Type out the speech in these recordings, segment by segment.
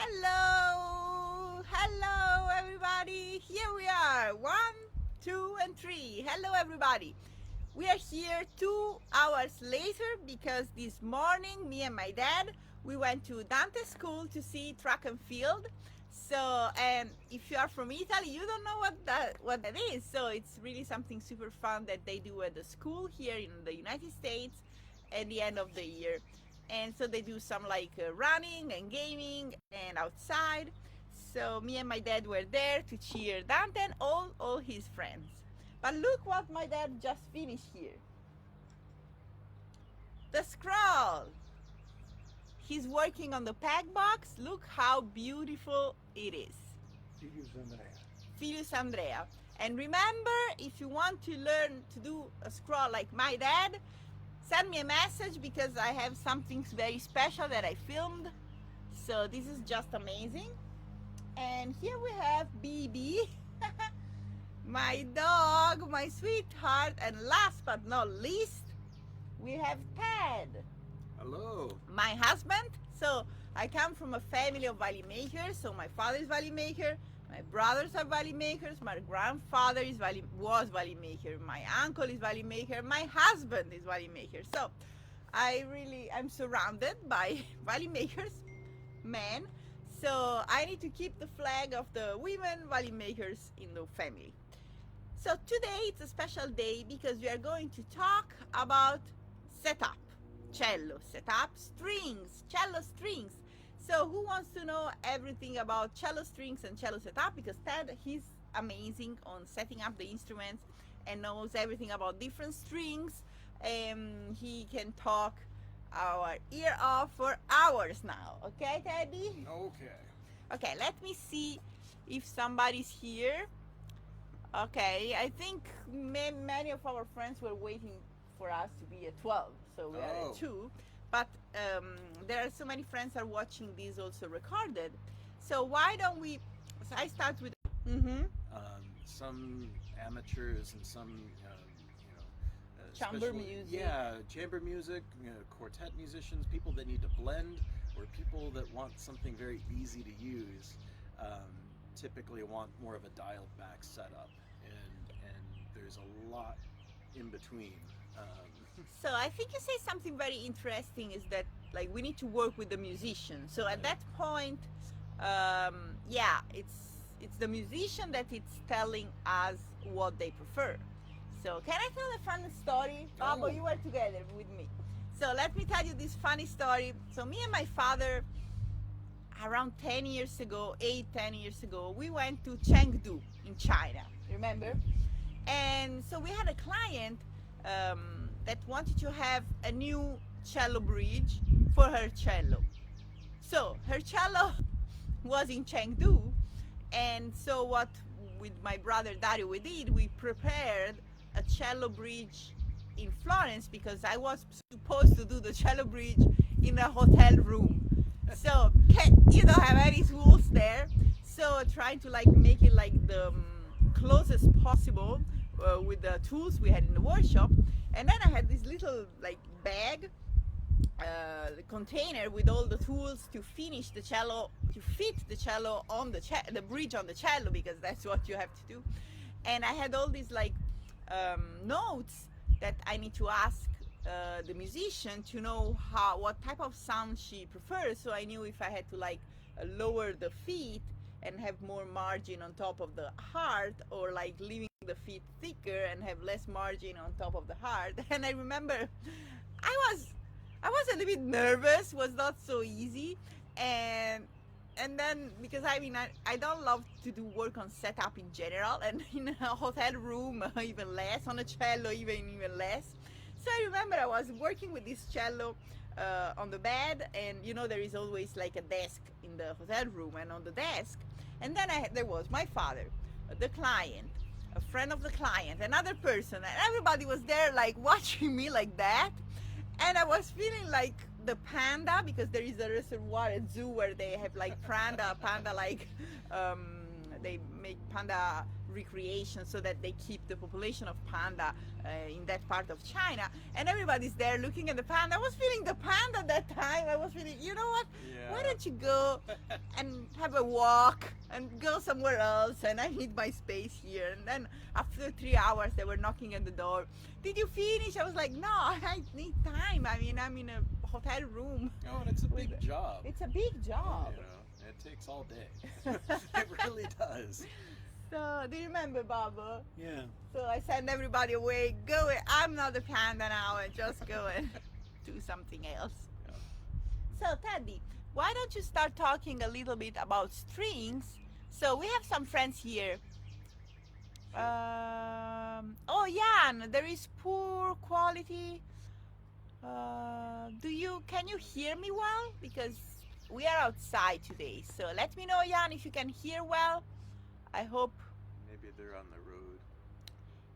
Hello everybody. Here we are. 1, 2, and 3. Hello everybody. We are here 2 hours later because this morning me and my dad we went to Dante school to see track and field. So, and if you are from Italy, you don't know what that is. So it's really something super fun that they do at the school here in the United States at the end of the year. And so they do some like running and gaming and outside. So me and my dad were there to cheer Dante and all his friends. But look what my dad just finished here. The scroll. He's working on the pack box. Look how beautiful it is. Filius Andrea. And remember, if you want to learn to do a scroll like my dad, send me a message because I have something very special that I filmed. So this is just amazing. And here we have BB, my dog, my sweetheart. And last but not least, we have Ted. Hello. My husband. So I come from a family of violin makers. So my father is violin maker, my brothers are violin makers, my grandfather was violin maker, my uncle is violin maker, my husband is violin maker. So I'm surrounded by violin makers, men. So I need to keep the flag of the women violin makers in the family. So today it's a special day because we are going to talk about setup, cello setup, strings, cello strings. So who wants to know everything about cello strings and cello setup? Because Ted, he's amazing on setting up the instruments and knows everything about different strings. He can talk our ear off for hours now. Okay, Teddy? Okay, let me see if somebody's here. Okay, I think many of our friends were waiting for us to be at 12, so we are at 2. But there are so many friends are watching this also recorded. So why don't we? So I start with. Some amateurs and some, Chamber music. Yeah, chamber music, quartet musicians, people that need to blend, or people that want something very easy to use. Typically want more of a dialed back setup, and there's a lot in between. So I think you say something very interesting is that like we need to work with the musician. So at that point, yeah, it's the musician that it's telling us what they prefer. So can I tell a funny story? Babo, you were together with me. So let me tell you this funny story. So me and my father, around 10 years ago, 10 years ago, we went to Chengdu in China, remember? And so we had a client that wanted to have a new cello bridge for her cello. So her cello was in Chengdu, and so what with my brother Dario we did, we prepared a cello bridge in Florence because I was supposed to do the cello bridge in a hotel room. So you don't have any tools there, so trying to like make it like the closest possible with the tools we had in the workshop. And then I had this little like bag container with all the tools to finish the cello, to fit the cello on the bridge on the cello, because that's what you have to do. And I had all these like notes that I need to ask the musician to know what type of sound she prefers. So I knew if I had to like lower the feet and have more margin on top of the heart, or like leaving the feet thicker and have less margin on top of the heart. And I remember I was a little bit nervous, was not so easy. And then because I don't love to do work on setup in general, and in a hotel room even less, on a cello even less. So I remember I was working with this cello on the bed, and there is always like a desk in the hotel room, and on the desk, and then there was my father, the client, a friend of the client, another person, and everybody was there like watching me like that. And I was feeling like the panda, because there is a reservoir at zoo where they have like panda like they make panda recreation so that they keep the population of panda in that part of China, and everybody's there looking at the panda. I was feeling the panda that time. I was feeling, you know what? Yeah. Why don't you go and have a walk and go somewhere else, and I need my space here. And then after 3 hours, they were knocking at the door. Did you finish? I was like, no, I need time. I mean, I'm in a hotel room. Oh, and it's a big job. It's a big job. You know, it takes all day. It really does. So, do you remember, Baba? Yeah. So I send everybody away. Go away. I'm not a panda now, and just go and do something else. Yeah. So, Teddy, why don't you start talking a little bit about strings? So we have some friends here. Oh, Jan, there is poor quality. Can you hear me well? Because we are outside today. So let me know, Jan, if you can hear well. I hope. Maybe they're on the road.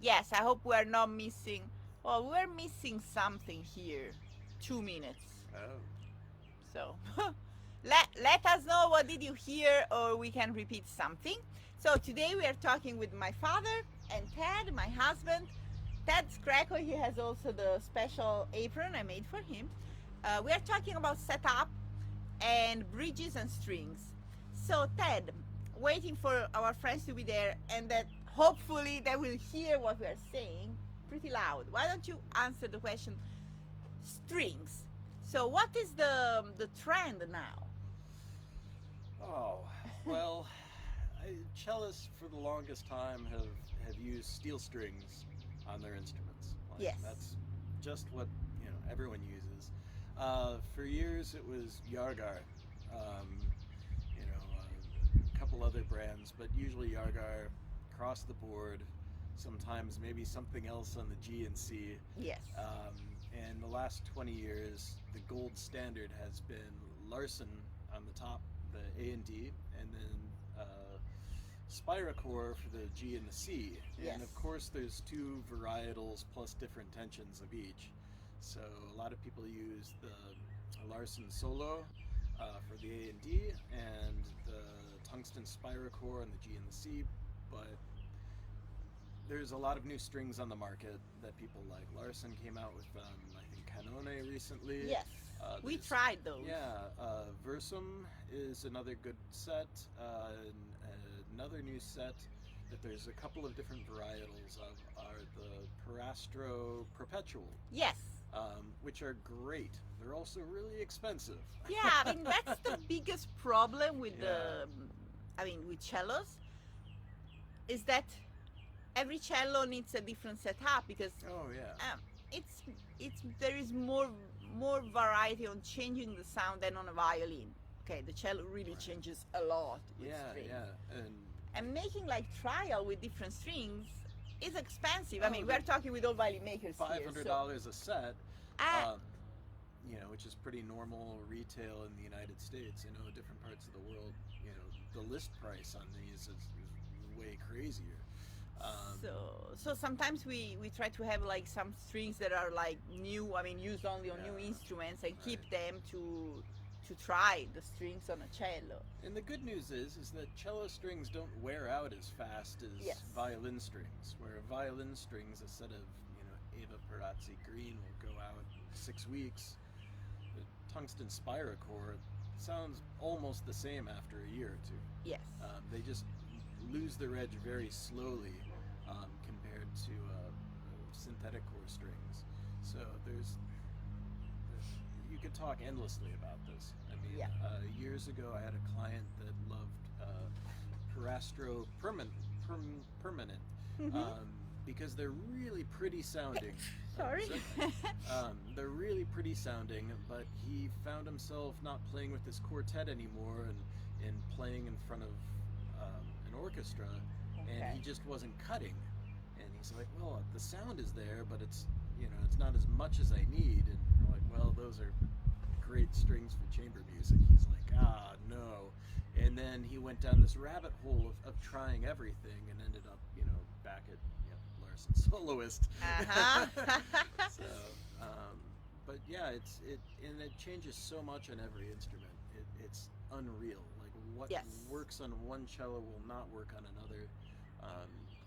Yes, I hope we're not missing. Well, we're missing something here. 2 minutes. Oh. So let us know what did you hear, or we can repeat something. So today we are talking with my father and Ted, my husband. Ted Skreko, he has also the special apron I made for him. We are talking about setup and bridges and strings. So Ted, waiting for our friends to be there, and that hopefully they will hear what we are saying pretty loud. Why don't you answer the question, strings? So what is the trend now? Oh, well, cellists for the longest time have used steel strings on their instruments. Like, Yes. That's just what, everyone uses. For years it was Yargar. A couple other brands, but usually Yargar across the board. Sometimes maybe something else on the G and C. Yes. And the last 20 years, the gold standard has been Larson on the top, the A and D, and then Spiracore for the G and the C. Yes. And of course, there's 2 varietals plus different tensions of each. So a lot of people use the Larson Solo for the A and D, and the Tungsten Spiracore on the G and the C, but there's a lot of new strings on the market that people like. Larson came out with, I think, Canone recently. Yes. We tried those. Yeah, Versum is another good set. Another new set that there's a couple of different varietals of are the Parastro Perpetual. Yes. Which are great. They're also really expensive. Yeah, I mean that's the biggest problem with with cellos, is that every cello needs a different setup, because Oh yeah. there is more variety on changing the sound than on a violin. Okay, the cello really Right. changes a lot with Yeah, strings. yeah. And making like trial with different strings is expensive. I Oh, mean, we're talking with all violin makers here. $500 a set. Uh, Which is pretty normal retail in the United States. Different parts of the world, the list price on these is way crazier. So sometimes we try to have like some strings that are like new, I mean used only on new Yeah, instruments, and keep right. them to try the strings on a cello. And the good news is that cello strings don't wear out as fast as Yes. violin strings. Where violin strings, a set of Ava Perazzi green will go out in 6 weeks. The Tungsten Spiracore sounds almost the same after a year or 2. Yes. They just lose their edge very slowly compared to synthetic core strings. So you could talk endlessly about this. I mean, Yeah. Years ago I had a client that loved Parastro Permanent because they're really pretty sounding. Sorry. They're really pretty sounding, but he found himself not playing with his quartet anymore and playing in front of an orchestra, and Okay. he just wasn't cutting. And he's like, well, the sound is there, but it's it's not as much as I need. And we're like, well, those are great strings for chamber music. He's like, no. And then he went down this rabbit hole of trying everything, and ended up back at Larson Soloist. Uh-huh. So, but yeah, it changes so much on every instrument. It's unreal. Like what Yes. works on one cello will not work on another.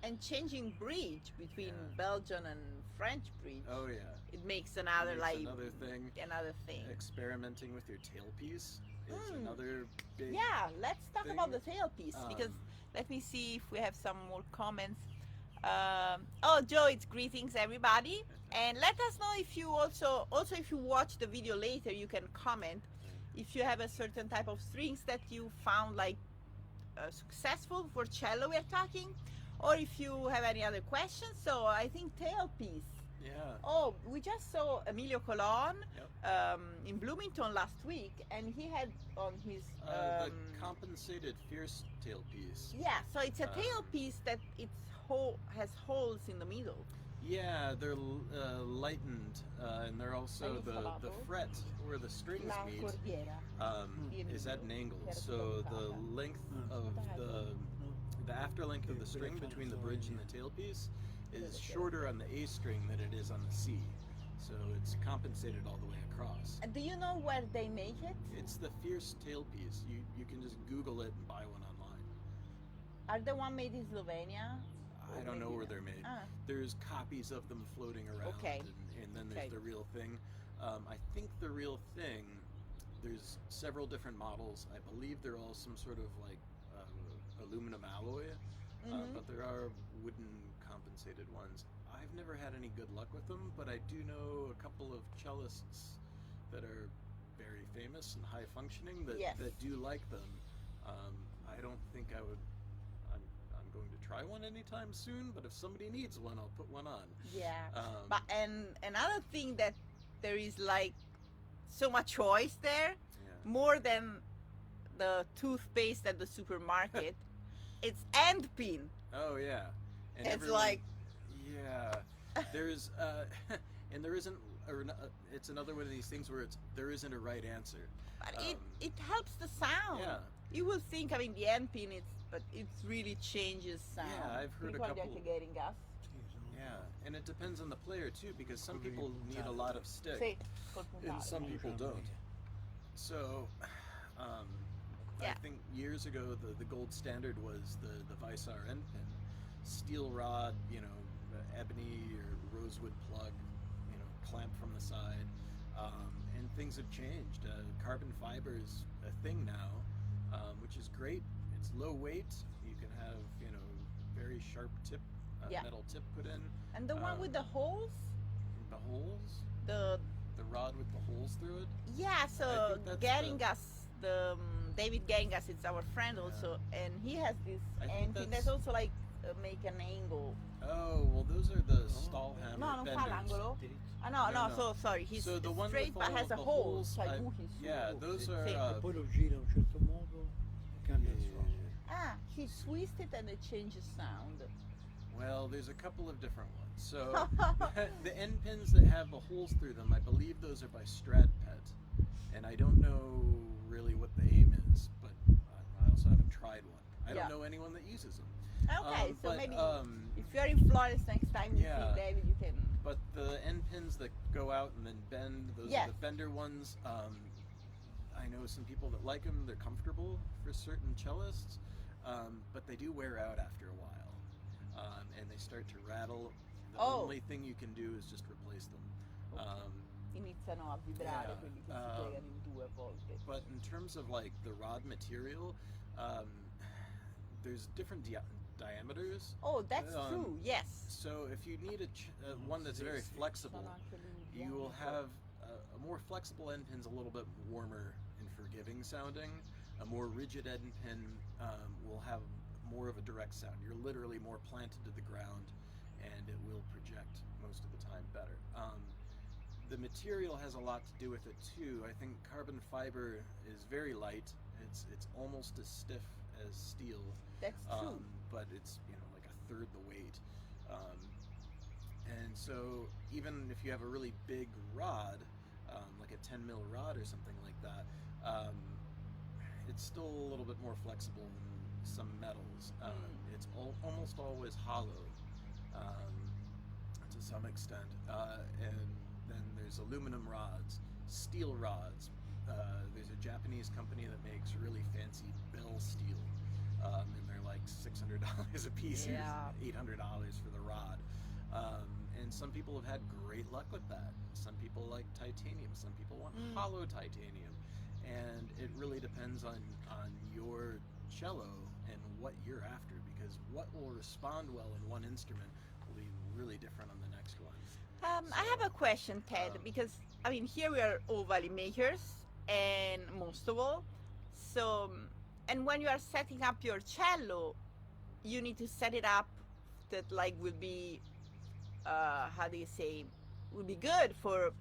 And changing bridge between Yeah. Belgian and French bridge, Oh yeah. it makes another Makes like another thing. another thing. Experimenting with your tailpiece is another big. Yeah, let's talk thing. about the tailpiece because Um, let me see if we have some more comments. Oh, Joe, it's greetings everybody, and let us know if you also if you watch the video later, you can comment if you have a certain type of strings that you found like successful for cello we're talking, or if you have any other questions. So I think tailpiece. Yeah. Oh, we just saw Emilio Colon Yep. in Bloomington last week, and he had on his The compensated fierce tailpiece. yeah. So it's a tailpiece that has holes in the middle. Yeah, they're lightened, and they're also the fret where the strings La meet cordiera. is at an angle. So the length of the after length of the string between the bridge and the tailpiece is shorter on the A string than it is on the C. So it's compensated all the way across. Do you know where they make it? It's the fierce tailpiece. You can just Google it and buy one online. Are the one made in Slovenia? I don't know where they're made. There's copies of them floating around, Okay. and then there's the real thing. I think the real thing, there's several different models. I believe they're all some sort of like aluminum alloy, but there are wooden compensated ones. I've never had any good luck with them, but I do know a couple of cellists that are very famous and high functioning that do like them. I don't think I would. I'm going to try one anytime soon, but if somebody needs one, I'll put one on. Yeah. But and another thing that there is like so much choice there, more than the toothpaste at the supermarket. It's end pin. Oh yeah. And it's like there's and there isn't it's another one of these things where there isn't a right answer. But it helps the sound. Yeah. You will think, I mean, the end pin, but it really changes sound. Yeah, I've heard a couple. Yeah, and it depends on the player too, because some people need a lot of stick, and some people don't. So, I think years ago the gold standard was the Weissar end pin, steel rod, ebony or rosewood plug, clamp from the side, and things have changed. Carbon fiber is a thing now, which is great. It's low weight. You can have very sharp tip, metal tip put in. And the one with the holes? The holes? The rod with the holes through it? Yeah, so David Gangas, it's our friend also, and he has this end pin that's also like make an angle. Oh, well those are the stall hammer No, non benders. fa l'angolo. No, so sorry, he's so the one straight with but has a hole. Yeah, those are... poi lo gira a un certo modo e cambia il suono. He twists it and it changes sound. Well, there's a couple of different ones. So the end pins that have the holes through them, I believe those are by Stradpet, and I don't know really what the aim is, but I also haven't tried one. I don't know anyone that uses them. Okay, so maybe if you're in Florence next time you see David, you can... But the end pins that go out and then bend, those are the bender ones. I know some people that like them. They're comfortable for certain cellists, but they do wear out after a while, and they start to rattle. The only thing you can do is just replace them. Iniziano a vibrare quelli che si piegano in due a volte. But in terms of like the rod material, there's different diameters. Oh, that's true. Yes. So if you need one that's very flexible, you will have a more flexible end pin's a little bit warmer and forgiving sounding. A more rigid end pin will have more of a direct sound. You're literally more planted to the ground, and it will project most of the time better. The material has a lot to do with it too. I think carbon fiber is very light. It's almost as stiff as steel. That's true. But it's like a third the weight. And so even if you have a really big rod, like a 10 mil rod or something like that, it's still a little bit more flexible than some metals. It's almost always hollow to some extent. And then there's aluminum rods, steel rods. There's a Japanese company that makes really fancy bell steel, and they're like $600 a piece, or $800 for the rod. And some people have had great luck with that. Some people like titanium. Some people want hollow titanium. and it really depends on your cello and what you're after, because what will respond well in one instrument will be really different on the next one. I have a question, Ted, because I mean here we are all violin makers, and most of all, so and when you are setting up your cello, you need to set it up that like will be how do you say, will be good for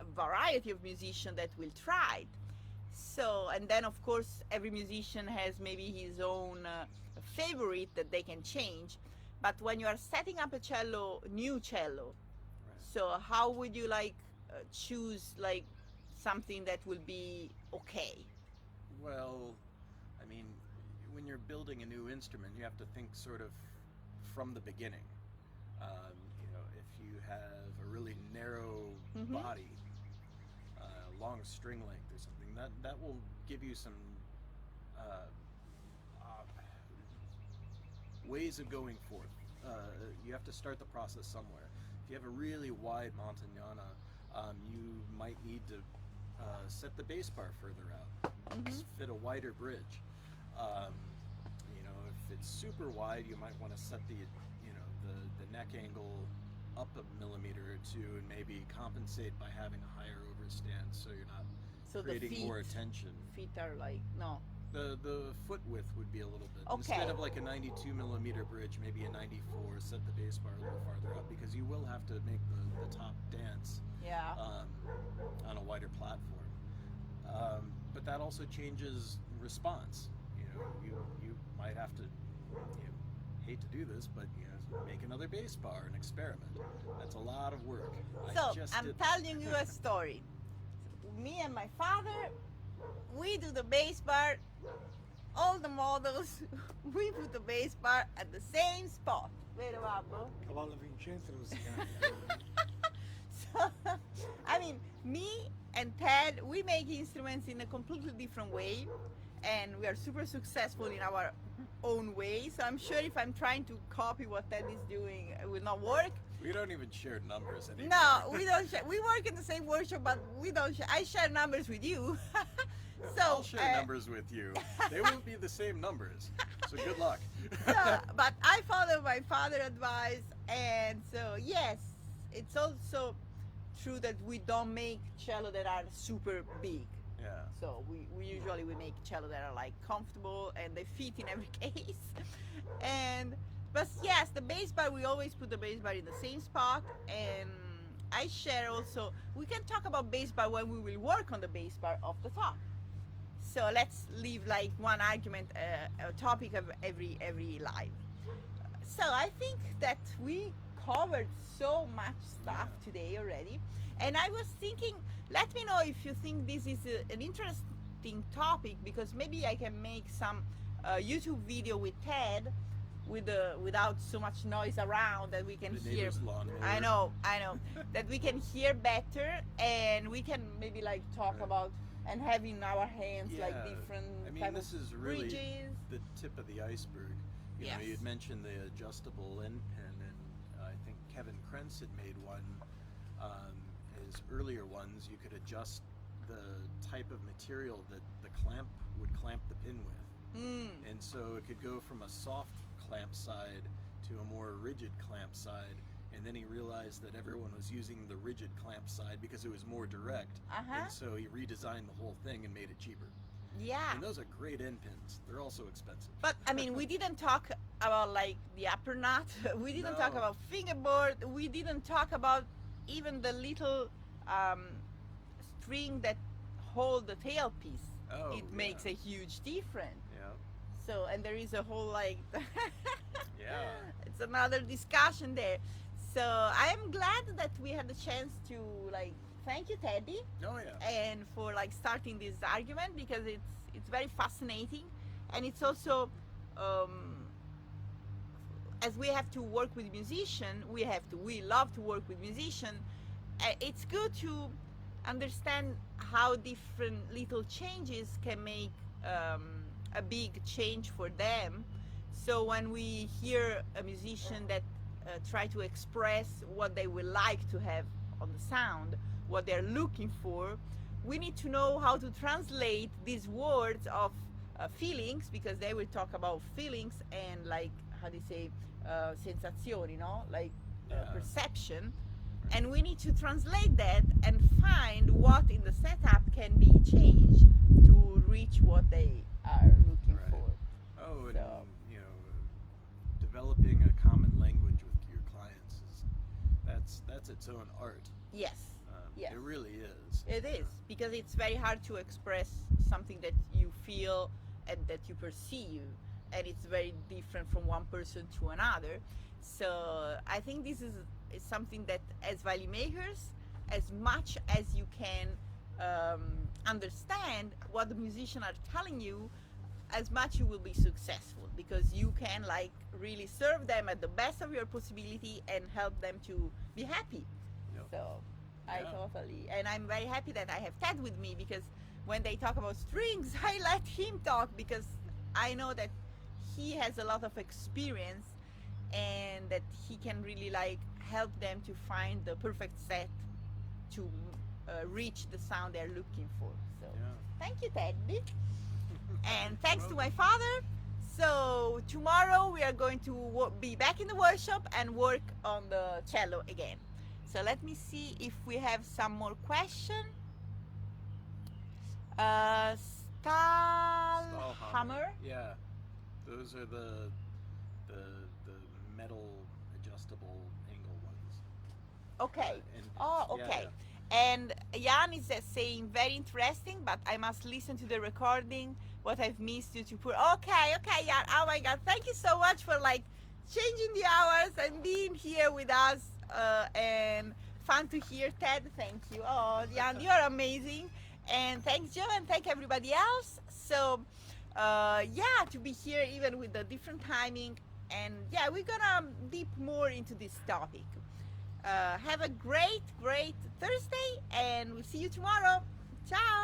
a variety of musicians that will try it. So, and then of course every musician has maybe his own favorite that they can change. But when you are setting up a cello, new cello, so how would you like choose like something that will be okay? Well, I mean, when you're building a new instrument, you have to think sort of from the beginning. You know, if you have a really narrow body, long string length or something, that will give you some ways of going forth. You have to start the process somewhere. If you have a really wide Montagnana, you might need to set the bass bar further out, fit a wider bridge. You know, if it's super wide, you might want to set the the neck angle up a millimeter or two, and maybe compensate by having a higher overstand, so you're not creating more attention. Feet are like no. The foot width would be a little bit. Okay. Instead of like a 92 millimeter bridge, maybe a 94. Set the bass bar a little farther up, because you will have to make the top dance. Yeah. On a wider platform. But that also changes response. You know, you might have to. Hate to do this, but make another bass bar and experiment. That's a lot of work. So I'm telling you a story. Me and my father, we do the bass bar. All the models, we put the bass bar at the same spot. Vero, babbo? Cavallo Vincenzo lo si chiama. So, I mean, me and Ted, we make instruments in a completely different way, and we are super successful in our own way. So I'm sure if I'm trying to copy what Ted is doing, it will not work. We don't even share numbers anymore. No, we don't share. We work in the same workshop, but we don't share. I share numbers with you. So I'll share numbers with you. They won't be the same numbers. So good luck. So, but I follow my father's advice, and so yes, it's also true that we don't make cello that are super big. Yeah. So we usually we make cello that are like comfortable and they fit in every case. But yes, the bass bar, we always put the bass bar in the same spot, and I share also, we can talk about bass bar when we will work on the bass bar off the top. So let's leave like one argument, a topic of every live. So I think that we covered so much stuff today already, and I was thinking, let me know if you think this is an interesting topic, because maybe I can make some YouTube video with Ted without so much noise around, that we can hear. I know that we can hear better, and we can maybe like talk about and have in our hands like different type this of is really bridges. the tip of the iceberg. You know, you'd mentioned the adjustable end pen, and I think Kevin Krentz had made one. His earlier ones, you could adjust the type of material that the clamp would clamp the pin with. And so it could go from a soft clamp side to a more rigid clamp side. And then he realized that everyone was using the rigid clamp side because it was more direct. And so he redesigned the whole thing and made it cheaper. Yeah. And those are great end pins. They're also expensive. But I mean, we didn't talk about like the upper nut. We didn't talk about fingerboard. We didn't talk about even the little string that hold the tailpiece. It makes a huge difference. Yeah. So, and there is a whole like it's another discussion there. So I am glad that we had the chance to like thank you, Teddy. And for like starting this argument, because it's very fascinating, and it's also as we have to work with musicians, we love to work with musicians. It's good to understand how different little changes can make a big change for them. So when we hear a musician that try to express what they would like to have on the sound, what they're looking for, we need to know how to translate these words of feelings, because they will talk about feelings and like, how do you say, sensazioni, no? Like Yeah. perception. And we need to translate that and find what in the setup can be changed to reach what they are looking Right. for. Oh, and So- you know, developing a common language with your clients is that's its own art. Yes. Yes. It really is. It is, because it's very hard to express something that you feel and that you perceive, and it's very different from one person to another. So I think this is something that, as violin makers, as much as you can understand what the musicians are telling you, as much you will be successful, because you can like really serve them at the best of your possibility and help them to be happy. Yep. So I Yeah. totally, and I'm very happy that I have Ted with me, because when they talk about strings, I let him talk, because I know that he has a lot of experience and that he can really like help them to find the perfect set to reach the sound they're looking for. So Yeah. thank you, Ted. And thanks to my father. So tomorrow we are going to be back in the workshop and work on the cello again. So let me see if we have some more question. Stahlhammer. Yeah. Those are the metal adjustable angle ones. Okay. And Oh, yeah, okay. yeah. And Jan is saying very interesting, but I must listen to the recording. What I've missed you to put. Okay, Jan. Oh my God, thank you so much for like changing the hours and being here with us. And fun to hear, Ted. Thank you. Oh, Jan, you are amazing. And thanks, Joe, and thank everybody else. So, yeah, to be here even with the different timing. And yeah, we're gonna deep more into this topic. Have a great Thursday, and we'll see you tomorrow. Ciao.